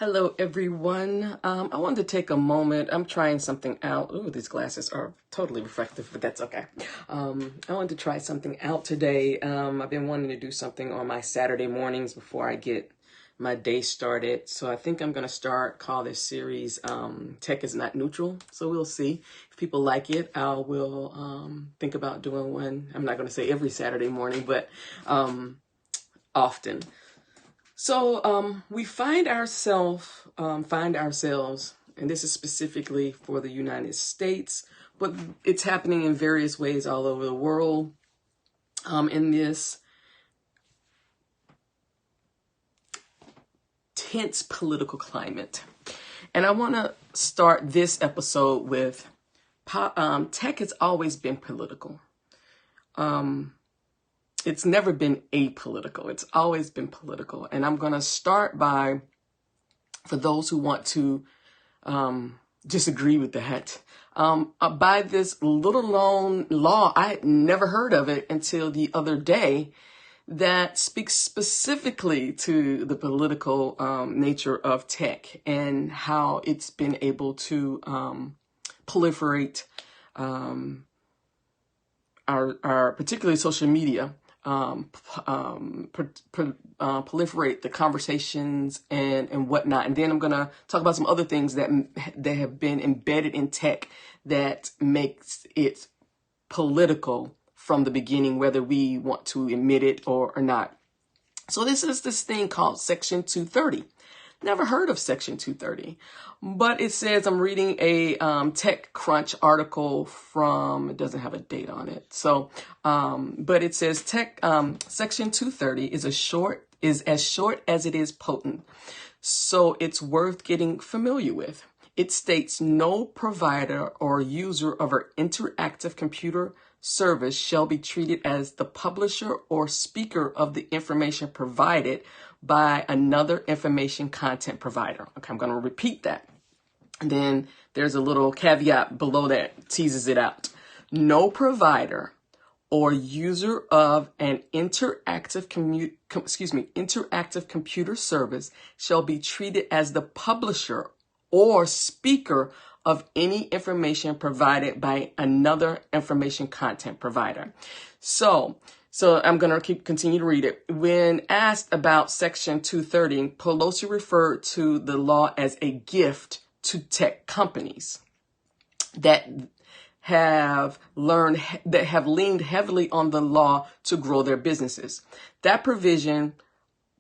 Hello, everyone. I wanted to take a moment. I'm trying something out. Ooh, these glasses are totally reflective, but that's okay. I wanted to try something out today. I've been wanting to do something on my Saturday mornings before I get my day started. So I think I'm going to call this series Tech is Not Neutral. So we'll see. If people like it, I will think about doing one. I'm not going to say every Saturday morning, but often. So we find ourselves, and this is specifically for the United States, but it's happening in various ways all over the world, in this tense political climate. And I want to start this episode with tech has always been political. It's never been apolitical. It's always been political. And I'm going to start by, for those who want to disagree with that, by this little known law. I had never heard of it until the other day, that speaks specifically to the political nature of tech and how it's been able to proliferate our particularly social media. Proliferate the conversations and whatnot. And then I'm going to talk about some other things that have been embedded in tech that makes it political from the beginning, whether we want to admit it or not. So this is this thing called Section 230. Never heard of Section 230, but it says, I'm reading a TechCrunch article from, it doesn't have a date on it. So, but it says Section 230 is as short as it is potent. So it's worth getting familiar with. It states no provider or user of an interactive computer service shall be treated as the publisher or speaker of the information provided by another information content provider. Okay, I'm going to repeat that. And then there's a little caveat below that teases it out. No provider or user of an interactive computer service shall be treated as the publisher or speaker of any information provided by another information content provider. So I'm going to continue to read it. When asked about Section 230, Pelosi referred to the law as a gift to tech companies that have leaned heavily on the law to grow their businesses. That provision,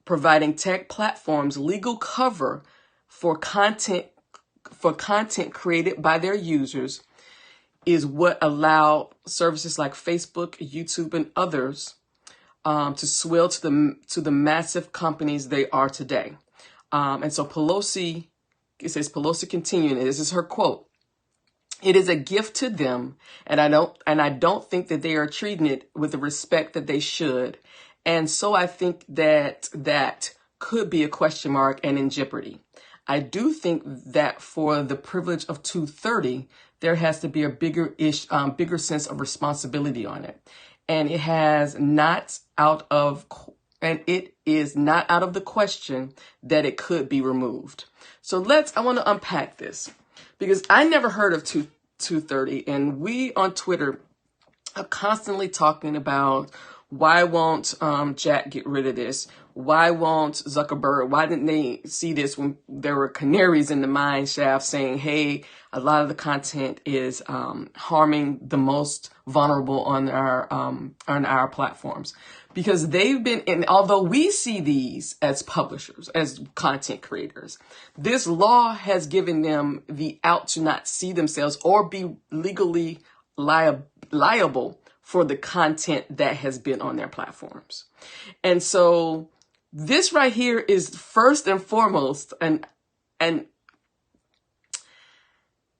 providing tech platforms legal cover for content created by their users, is what allowed services like Facebook, YouTube, and others to swell to the massive companies they are today. And so Pelosi continuing, and this is her quote: "It is a gift to them, and I don't think that they are treating it with the respect that they should. And so I think that could be a question mark and in jeopardy. I do think that for the privilege of 230, there has to be a bigger sense of responsibility on it. And it is not out of the question that it could be removed." So I want to unpack this, because I never heard of 230, and we on Twitter are constantly talking about, why won't Jack get rid of this? Why won't Zuckerberg? Why didn't they see this when there were canaries in the mine shaft saying, hey, a lot of the content is harming the most vulnerable on our platforms? Because they've been, and although we see these as publishers, as content creators, this law has given them the out to not see themselves or be legally liable for the content that has been on their platforms. And so this right here is first and foremost I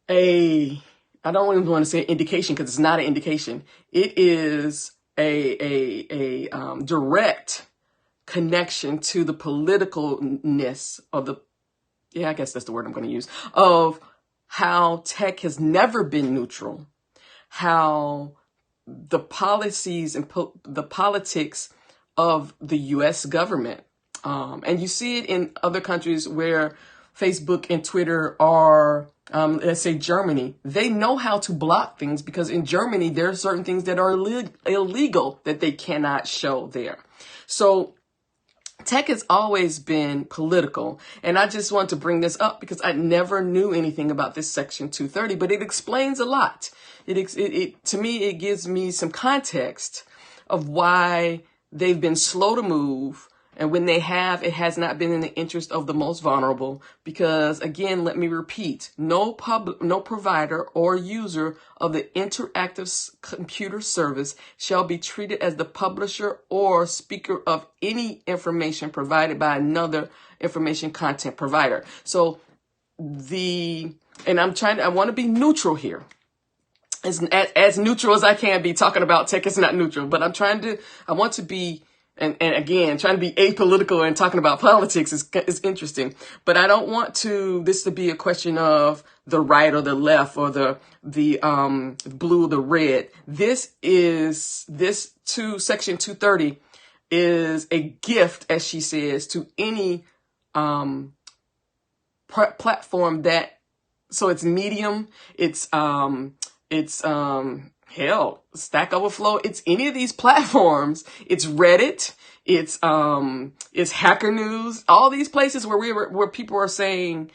don't even want to say indication, because it's not an indication. It is a direct connection to the politicalness of I guess that's the word I'm going to use, of how tech has never been neutral, how the policies and the politics of the U.S. government. And you see it in other countries where Facebook and Twitter are, let's say Germany, they know how to block things, because in Germany, there are certain things that are illegal that they cannot show there. So tech has always been political, and I just want to bring this up because I never knew anything about this Section 230, but it explains a lot. To me, it gives me some context of why they've been slow to move, and when they have, it has not been in the interest of the most vulnerable. Because again, let me repeat, no provider or user of the interactive computer service shall be treated as the publisher or speaker of any information provided by another information content provider. So I want to be neutral here. As neutral as I can be. Talking about tech is not neutral, but I want to be, and again, trying to be apolitical and talking about politics is interesting, but I don't want this to be a question of the right or the left or the blue or the red. Section 230 is a gift, as she says, to any, platform so it's Medium, it's Stack Overflow. It's any of these platforms. It's Reddit. It's Hacker News. All these places where people are saying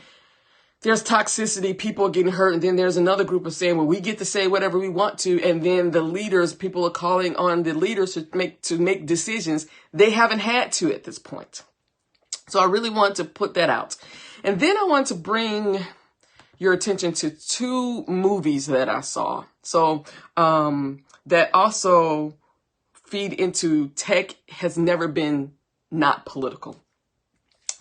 there's toxicity, people are getting hurt, and then there's another group of saying, well, we get to say whatever we want to, and then people are calling on the leaders to make decisions they haven't had to at this point. So I really want to put that out. And then I want to bring your attention to two movies that I saw. So, that also feed into tech has never been not political.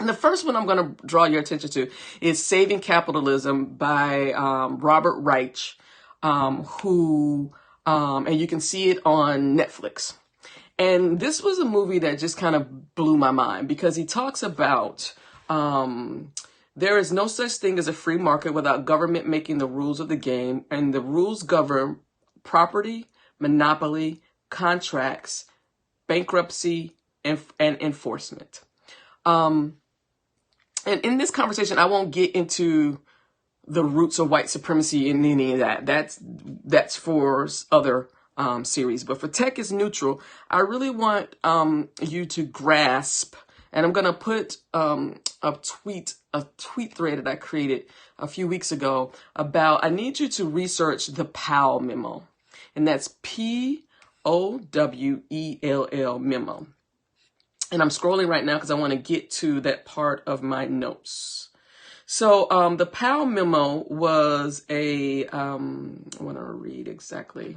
And the first one I'm going to draw your attention to is Saving Capitalism by, Robert Reich, and you can see it on Netflix. And this was a movie that just kind of blew my mind, because he talks about, there is no such thing as a free market without government making the rules of the game, and the rules govern property, monopoly, contracts, bankruptcy, and enforcement. And in this conversation, I won't get into the roots of white supremacy in any of that. That's for other series. But for Tech is Neutral, I really want you to grasp. And I'm going to put a tweet thread that I created a few weeks ago about, I need you to research the Powell Memo. And that's Powell Memo. And I'm scrolling right now because I want to get to that part of my notes. So the Powell Memo was I want to read exactly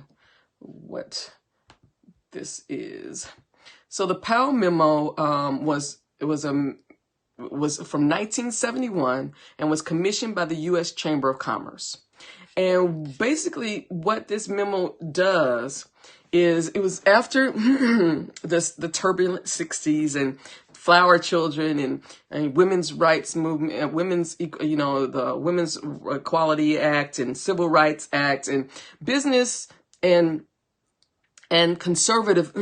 what this is. So the Powell Memo was from 1971 and was commissioned by the U.S. Chamber of Commerce. And basically what this memo does is, it was after the turbulent 60s and flower children and women's rights movement, the Women's Equality Act and Civil Rights Act, and business and conservative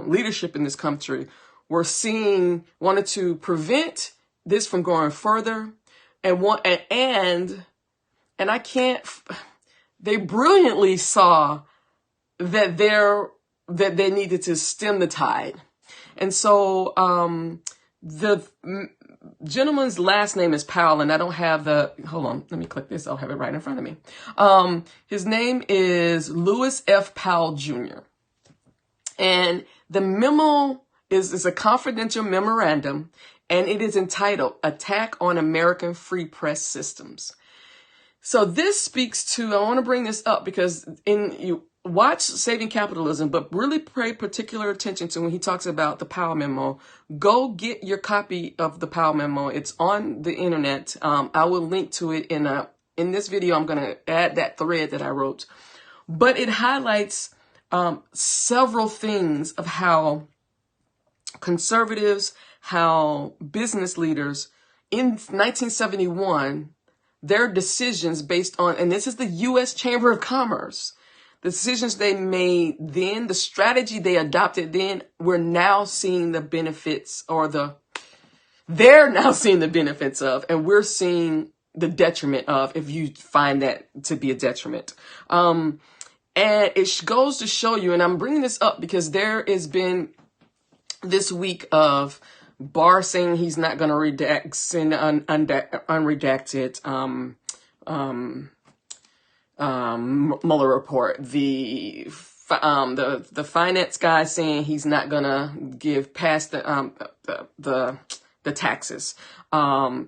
leadership in this country wanted to prevent this from going further, they brilliantly saw that they needed to stem the tide. And so the gentleman's last name is Powell, and I don't have hold on, let me click this. I'll have it right in front of me. His name is Lewis F. Powell Jr. And the memo is a confidential memorandum, and it is entitled Attack on American Free Press Systems. So this speaks to, I want to bring this up because you watch Saving Capitalism, but really pay particular attention to when he talks about the Powell Memo. Go get your copy of the Powell Memo. It's on the internet. I will link to it in this video. I'm going to add that thread that I wrote, but it highlights several things of how conservatives, how business leaders in 1971, their decisions based on, and this is the U.S. Chamber of Commerce, the decisions they made then, the strategy they adopted then, we're now seeing the benefits or the they're now seeing the benefits of, and we're seeing the detriment of, if you find that to be a detriment. And it goes to show you, and I'm bringing this up because there has been this week of Barr saying he's not going to send unredacted Mueller report. The finance guy saying he's not going to give past the taxes. The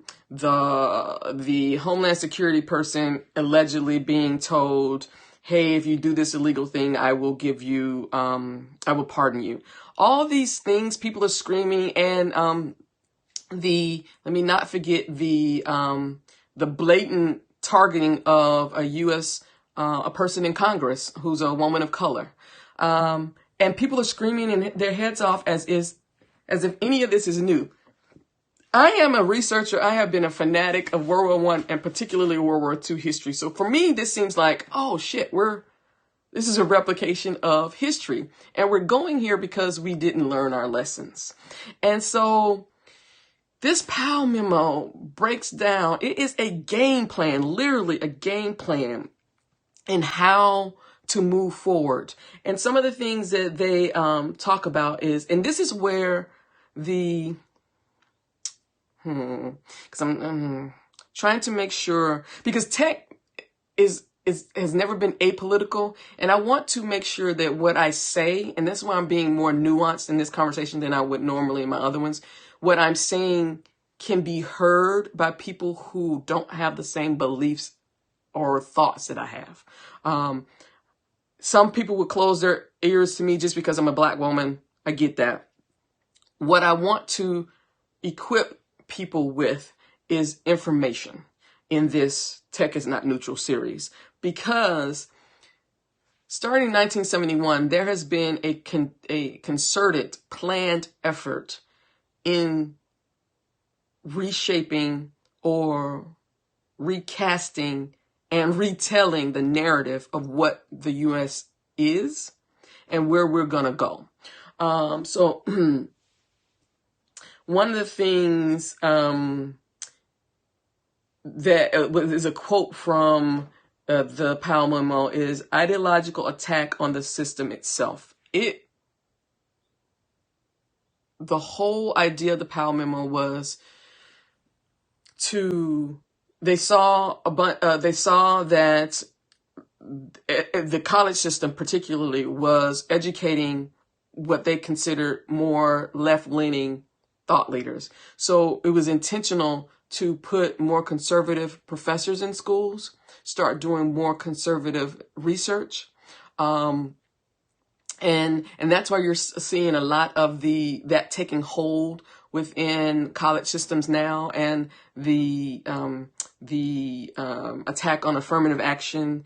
Homeland Security person allegedly being told, hey, if you do this illegal thing, I will give you, I will pardon you. All these things people are screaming, and let me not forget the blatant targeting of a person in Congress who's a woman of color. And people are screaming their heads off as if any of this is new. I am a researcher. I have been a fanatic of World War I and particularly World War II history. So for me, this seems like, oh shit, this is a replication of history. And we're going here because we didn't learn our lessons. And so this Powell Memo breaks down, it is a game plan, literally a game plan in how to move forward. And some of the things that they talk about is, and this is where because I'm trying to make sure, because tech has never been apolitical, and I want to make sure that what I say, and that's why I'm being more nuanced in this conversation than I would normally in my other ones, what I'm saying can be heard by people who don't have the same beliefs or thoughts that I have. Some people would close their ears to me just because I'm a Black woman. I get that. What I want to equip people with is information in this Tech is Not Neutral series, because starting in 1971, there has been a concerted, planned effort in reshaping or recasting and retelling the narrative of what the U.S. is and where we're going to go. So one of the things that is a quote from the Powell Memo is ideological attack on the system itself. The whole idea of the Powell Memo was they saw that the college system particularly was educating what they considered more left-leaning thought leaders. So it was intentional to put more conservative professors in schools, start doing more conservative research. And that's why you're seeing a lot of that taking hold within college systems now, and the attack on affirmative action,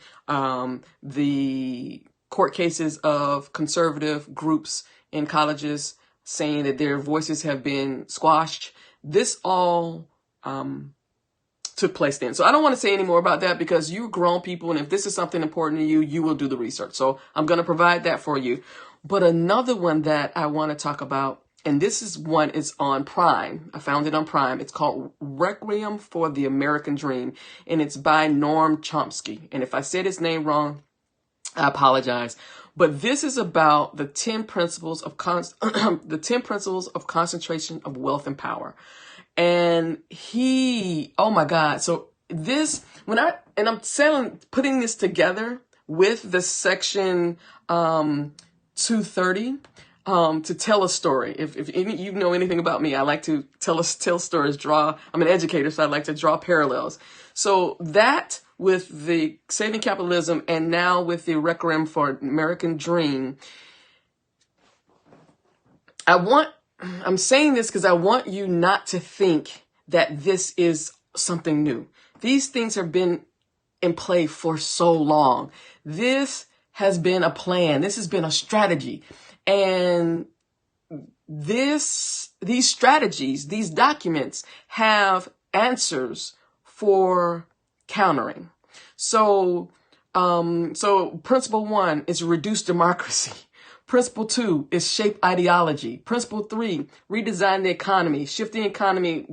the court cases of conservative groups in colleges saying that their voices have been squashed. This all took place then. So I don't want to say any more about that, because you're grown people, and if this is something important to you, you will do the research. So I'm going to provide that for you. But another one that I want to talk about, and this is one is on Prime. I found it on Prime. It's called Requiem for the American Dream, and it's by Noam Chomsky. And if I said his name wrong, I apologize. But this is about the 10 principles of concentration of wealth and power. And oh my God. So this, I'm putting this together with the section 230 to tell a story. If you know anything about me, I like to tell stories, I'm an educator, so I like to draw parallels. So that with the Saving Capitalism, and now with the Requiem for American Dream, I'm saying this because I want you not to think that this is something new. These things have been in play for so long. This has been a plan. This has been a strategy. And these strategies, these documents have answers for countering. So principle 1 is reduce democracy. Principle 2 is shape ideology. Principle 3, redesign the economy, shifting the economy.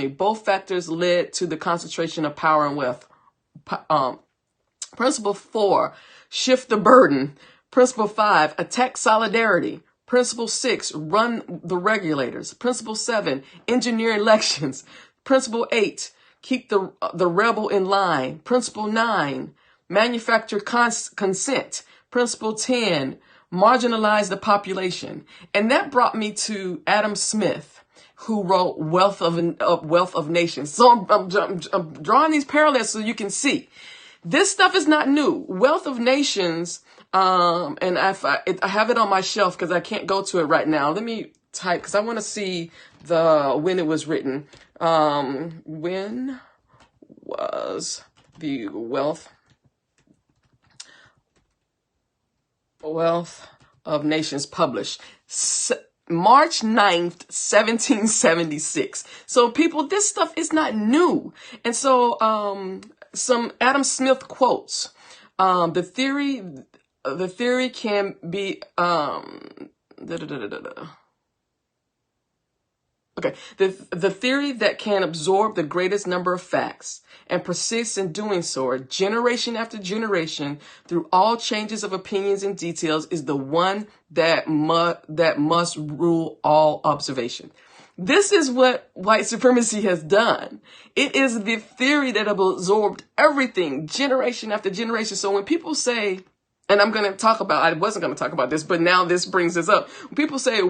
Both factors led to the concentration of power and wealth. Principle 4, shift the burden. Principle 5, attack solidarity. Principle 6, run the regulators. Principle 7, engineer elections. Principle 8, keep the rebel in line. Principle 9, manufacture consent. Principle 10, marginalize the population. And that brought me to Adam Smith, who wrote Wealth of Nations. So I'm drawing these parallels so you can see. This stuff is not new. Wealth of Nations, and I have it on my shelf because I can't go to it right now. Let me type because I want to see when it was written. When was the Wealth of Nations published? March 9th, 1776. So people, this stuff is not new. And so, some Adam Smith quotes, the theory can be, Okay, the theory that can absorb the greatest number of facts and persists in doing so generation after generation through all changes of opinions and details is the one that must rule all observation. This is what white supremacy has done. It is the theory that have absorbed everything generation after generation. So when people say, and I wasn't going to talk about this, but now this brings this up. When people say,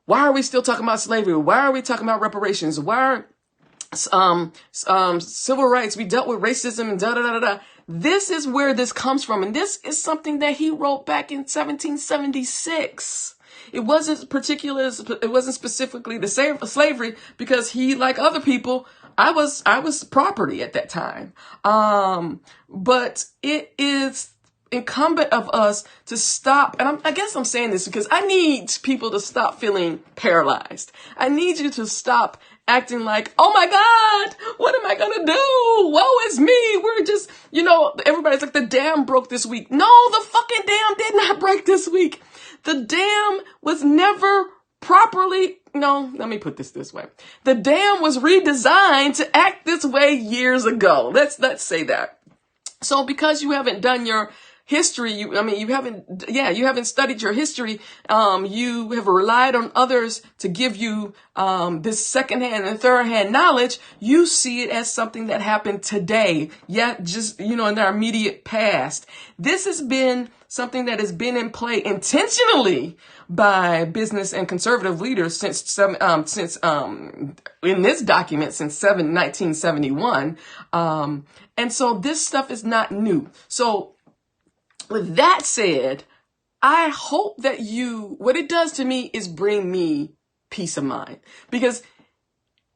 why are we still talking about slavery? Why are we talking about reparations? Why are civil rights? We dealt with racism and da-da-da-da-da. This is where this comes from. And this is something that he wrote back in 1776. It wasn't specifically the slavery because he, like other people, I was property at that time. But it is incumbent of us to stop, and I guess I'm saying this because I need people to stop feeling paralyzed. I need you to stop acting like, oh my God, what am I gonna do? Woe is me. We're just, everybody's like, the dam broke this week. No, the fucking dam did not break this week. The dam was never properly, no, let me put this way. The dam was redesigned to act this way years ago. Let's say that. So because you haven't done your history, you haven't studied your history. You have relied on others to give you this secondhand and thirdhand knowledge. You see it as something that happened today, just in our immediate past. This has been something that has been in play intentionally by business and conservative leaders in this document since 1971. And so this stuff is not new. So with that said, I hope that what it does to me is bring me peace of mind. Because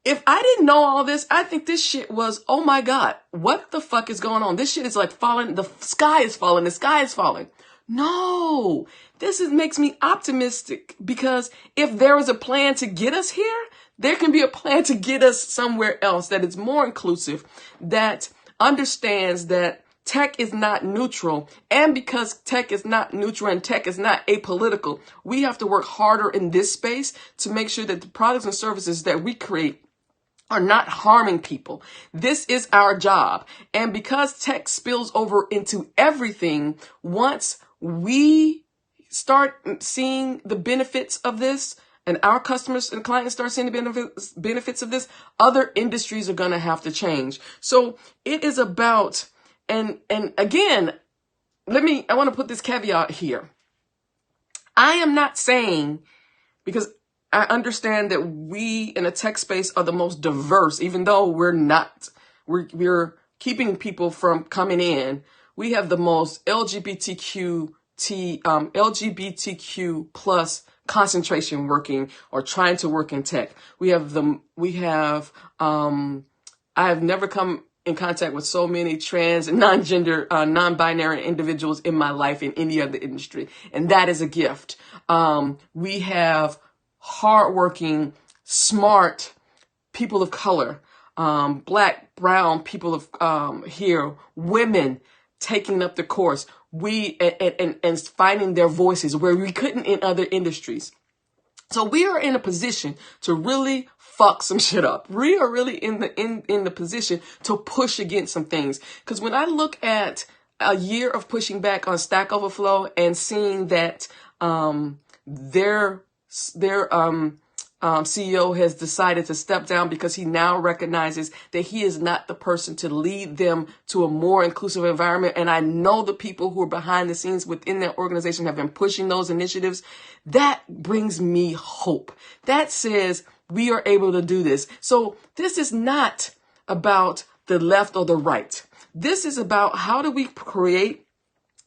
if I didn't know all this, I think this shit was, oh my God, what the fuck is going on? This shit is like falling, the sky is falling. No, makes me optimistic because if there is a plan to get us here, there can be a plan to get us somewhere else that is more inclusive, that understands that tech is not neutral. And because tech is not neutral and tech is not apolitical, we have to work harder in this space to make sure that the products and services that we create are not harming people. This is our job. And because tech spills over into everything, once we start seeing the benefits of this, and our customers and clients start seeing the benefits of this, other industries are going to have to change. So it is about, and again, I want to put this caveat here. I am not saying, because I understand that we in a tech space are the most diverse, even though we're keeping people from coming in. We have the most LGBTQ plus concentration working or trying to work in tech. I have never come in contact with so many trans and non-gender, non-binary individuals in my life in any other industry. And that is a gift. We have hardworking, smart people of color, Black, brown people of here, women, taking up the course, and finding their voices where we couldn't in other industries. So we are in a position to really fuck some shit up. We are really in the position to push against some things. Because when I look at a year of pushing back on Stack Overflow and seeing that their CEO has decided to step down because he now recognizes that he is not the person to lead them to a more inclusive environment. And I know the people who are behind the scenes within that organization have been pushing those initiatives. That brings me hope. That says we are able to do this. So this is not about the left or the right. This is about how do we create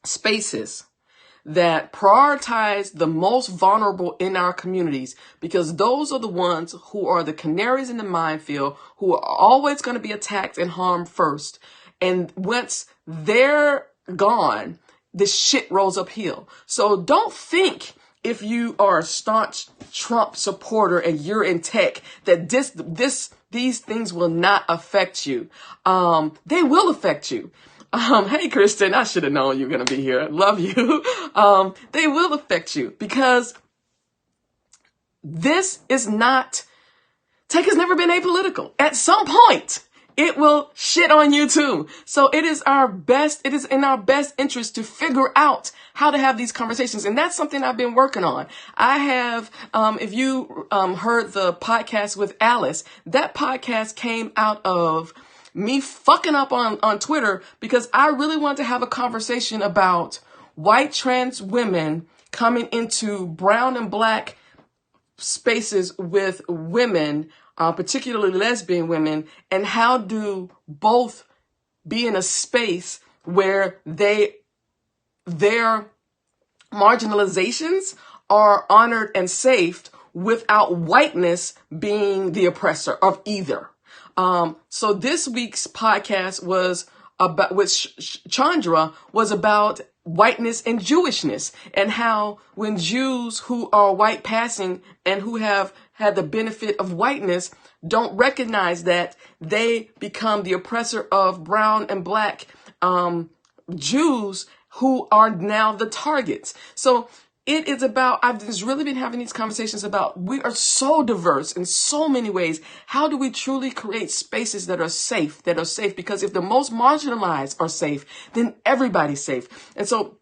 spaces that prioritize the most vulnerable in our communities, because those are the ones who are the canaries in the minefield, who are always going to be attacked and harmed first. And once they're gone, the shit rolls uphill. So don't think if you are a staunch Trump supporter and you're in tech that these things will not affect you. They will affect you. Hey, Kristen, I should have known you were going to be here. Love you. They will affect you because this is not, tech has never been apolitical. At some point, it will shit on you too. So it is in our best interest to figure out how to have these conversations. And that's something I've been working on. I have, if you heard the podcast with Alice, that podcast came out of me fucking up on Twitter because I really wanted to have a conversation about white trans women coming into brown and black spaces with women, particularly lesbian women, and how do both be in a space where their marginalizations are honored and saved without whiteness being the oppressor of either. So this week's podcast was about, with Chandra, was about whiteness and Jewishness, and how when Jews who are white passing and who have had the benefit of whiteness don't recognize that they become the oppressor of brown and black Jews who are now the targets. So it is about, I've just really been having these conversations about, we are so diverse in so many ways. How do we truly create spaces that are safe? Because if the most marginalized are safe, then everybody's safe. And so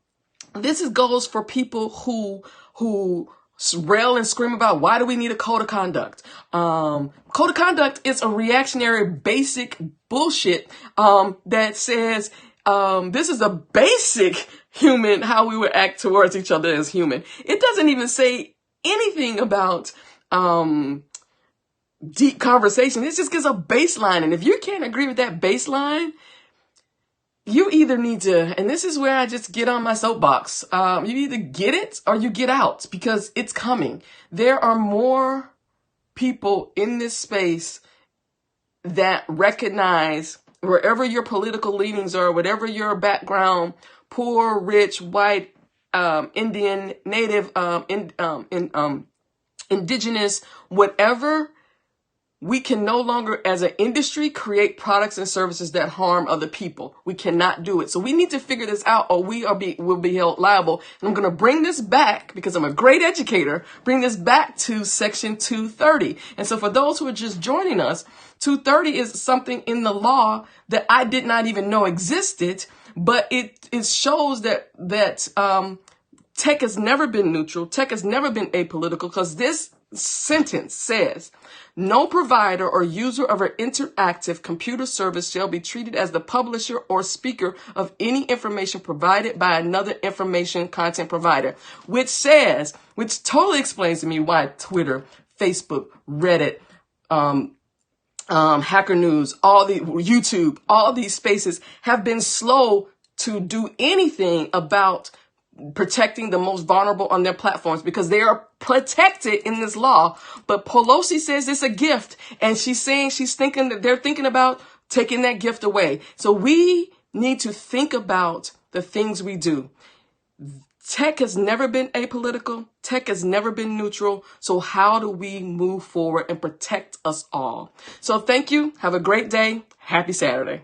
this goes for people who rail and scream about, why do we need a code of conduct? Code of conduct is a reactionary basic bullshit that says, this is a basic human, how we would act towards each other as human. It doesn't even say anything about deep conversation. It just gives a baseline. And if you can't agree with that baseline, you either need to, and this is where I just get on my soapbox, you either get it or you get out, because it's coming. There are more people in this space that recognize, wherever your political leanings are, whatever your background, poor, rich, white, Indian, native, indigenous, whatever, we can no longer, as an industry, create products and services that harm other people. We cannot do it. So we need to figure this out, or will be held liable. And I'm going to bring this back, because I'm a great educator, bring this back to Section 230. And so for those who are just joining us, 230 is something in the law that I did not even know existed, but it shows that tech has never been neutral. Tech has never been apolitical, because this sentence says, no provider or user of an interactive computer service shall be treated as the publisher or speaker of any information provided by another information content provider, which totally explains to me why Twitter, Facebook, Reddit, Hacker News, YouTube, all these spaces have been slow to do anything about protecting the most vulnerable on their platforms, because they are protected in this law. But Pelosi says it's a gift, and she's saying they're thinking about taking that gift away. So we need to think about the things we do. Tech has never been apolitical. Tech has never been neutral. So how do we move forward and protect us all? So thank you. Have a great day. Happy Saturday.